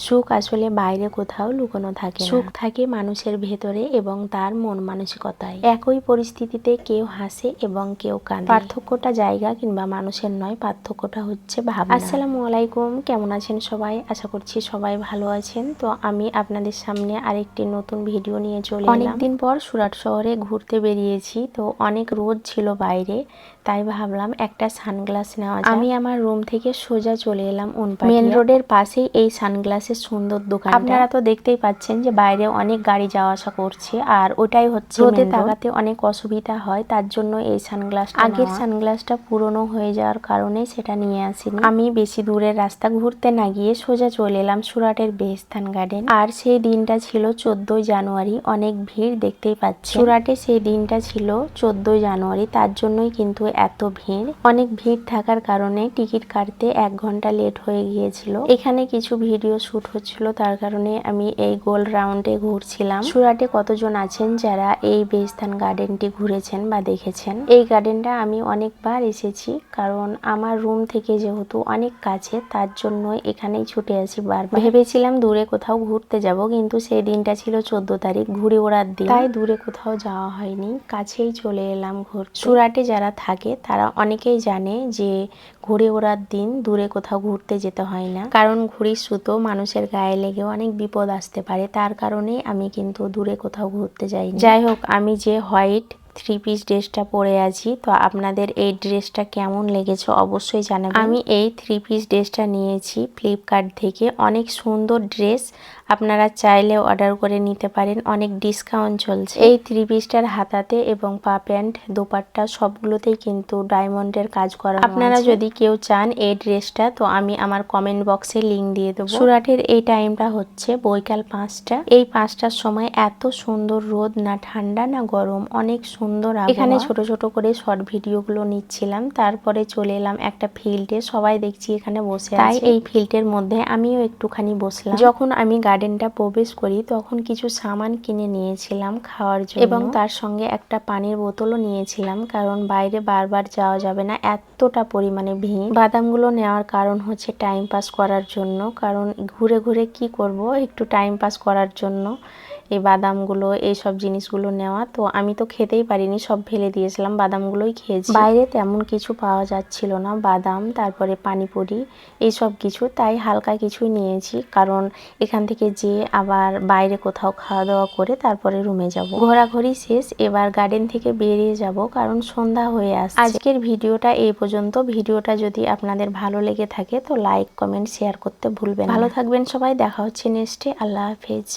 সুখ আসলে বাইরে কোথাও লুকানো থাকে না। সুখ থাকে মানুষের ভেতরে এবং তার মন মানসিকতায়। একই পরিস্থিতিতে কেউ হাসে এবং কেউ কাঁদে। পার্থক্যটা জায়গা কিংবা মানুষের নয়, পার্থক্যটা হচ্ছে ভাবনা। আসসালামু আলাইকুম, কেমন আছেন সবাই? আশা করছি সবাই ভালো আছেন। তো আমি আপনাদের সামনে আরেকটি নতুন ভিডিও নিয়ে চলে এলাম। অনেকদিন পর সুরাট শহরে ঘুরতে বেরিয়েছি, তো অনেক রোদ ছিল বাইরে, তাই ভাবলাম একটা সানগ্লাস নেওয়া যায়। আমি আমার রুম থেকে সোজা চলে এলাম মেন রোডের পাশেই এই সানগ্লাসের সুন্দর দোকান। আপনারা তো দেখতেই পাচ্ছেন যে বাইরে অনেক গাড়ি যাওয়া আসা করছে, আর ওটাই হচ্ছে রোদে তাকাতে অনেক অসুবিধা হয়, তার জন্য এই সানগ্লাসটা। আগের সানগ্লাসটা পুরনো হয়ে যাওয়ার কারণে সেটা নিয়ে আসিনি। আমি বেশি দূরের রাস্তা ঘুরতে না গিয়ে সোজা চলে এলাম সুরাটের বেহেস্তান গার্ডেন। আর সেই দিনটা ছিল 14 জানুয়ারি। অনেক ভিড় দেখতেই পাচ্ছি। সুরাটে সেই দিনটা ছিল 14 জানুয়ারি, তার জন্যই কিন্তু এত ভিড়। অনেক ভিড় থাকার কারণে টিকিট কাটতে 1 ঘন্টা লেট হয়ে গিয়েছিল। এখানে কিছু ভিডিও শুট হচ্ছিল, তার কারণে আমি এই গোল রাউন্ডে ঘুরছিলাম। সুরাটে কতজন আছেন যারা এই বেহেস্তান গার্ডেনটি ঘুরেছেন বা দেখেছেন? এই গার্ডেনটা আমি অনেকবার এসেছি, কারণ আমার রুম থেকে যেহেতু অনেক কাছে, তার জন্য এখানেই ছুটে আসি বারবার। ভেবেছিলাম দূরে কোথাও ঘুরতে যাব, কিন্তু সেই দিনটা ছিল 14 তারিখ, ঘুরে ওড়ার দিন, তাই দূরে কোথাও যাওয়া হয়নি। কাছেই চলে এলাম ঘুরতে। সুরাটে যারা থাকে তারা অনেকেই জানে যে ঘুরে ওড়ার দিন দূরে কোথাও ঘুরতে যেতে হয় না, কারণ ঘুড়ির সুতো মানুষের গায়ে লেগে অনেক বিপদ আসতে পারে। তার কারণে আমি কিন্তু দূরে কোথাও ঘুরতে যাই। যাই হোক, আমি যে হোয়াইট 3 পিস ড্রেসটা পরে আছি, তো আপনাদের এই ড্রেসটা কেমন লেগেছে অবশ্যই জানাবেন। আমি এই 3 পিস ড্রেসটা নিয়েছি ফ্লিপকার্ট থেকে। অনেক সুন্দর ড্রেস, আপনারা চাইলে অর্ডার করে নিতে পারেন, অনেক ডিসকাউন্ট চলছে। এই 3 পিসটার হাতাতে এবং পা প্যান্ট দোপাট্টা সবগুলোতেই কিন্তু ডায়মন্ডের কাজ করা। আপনারা যদি কেউ চান এই ড্রেসটা, তো আমি আমার কমেন্ট বক্সে লিংক দিয়ে দেবো। সুরাটের এই টাইমটা হচ্ছে বৈকাল 5টা। এই 5টার সময় এত সুন্দর রোদ, না ঠান্ডা না গরম, অনেক সুন্দর আবহাওয়া। এখানে ছোট ছোট করে শর্ট ভিডিওগুলো নিচ্ছিলাম, তারপরে চলে এলাম একটা ফিল্ডে। সবাই দেখছি এখানে বসে আছে, তাই এই ফিল্ডের মধ্যে আমিও একটুখানি বসলাম। যখন আমি গার্ডেনটা প্রবেশ করি তখন কিছু সামান কিনে নিয়েছিলাম খাওয়ার জন্য, এবং তার সঙ্গে একটা পানির বোতলও নিয়েছিলাম, কারণ বাইরে বারবার যাওয়া যাবে না, এতটা পরিমাণে ভিড়। বাদামগুলো নেওয়ার কারণ হচ্ছে টাইম পাস করার জন্য, কারণ ঘুরে ঘুরে কি করব, একটু টাইম পাস করার জন্য এই বাদামগুলো, এইসব জিনিসগুলো নেওয়া। তো আমি তো খেতেই পারিনি, সব ফেলে দিয়েছিলাম, বাদামগুলোই খেয়েছি। বাইরে তেমন কিছু পাওয়া যাচ্ছিল না, বাদাম তারপরে পানিপুরি এইসব কিছু, তাই হালকা কিছুই নিয়েছি, কারণ এখান থেকে যে আবার বাইরে কোথাও খাওয়া দাওয়া করে তারপরে রুমে যাব। ঘোরাঘুরি শেষ, এবার গার্ডেন থেকে বেরিয়ে যাব, কারণ সন্ধ্যা হয়ে আসছে। আজকের ভিডিওটা এই পর্যন্ত। ভিডিওটা যদি আপনাদের ভালো লেগে থাকে তো লাইক কমেন্ট শেয়ার করতে ভুলবেন না। ভালো থাকবেন সবাই, দেখা হচ্ছে নেক্সটে। আল্লাহ হাফেজ।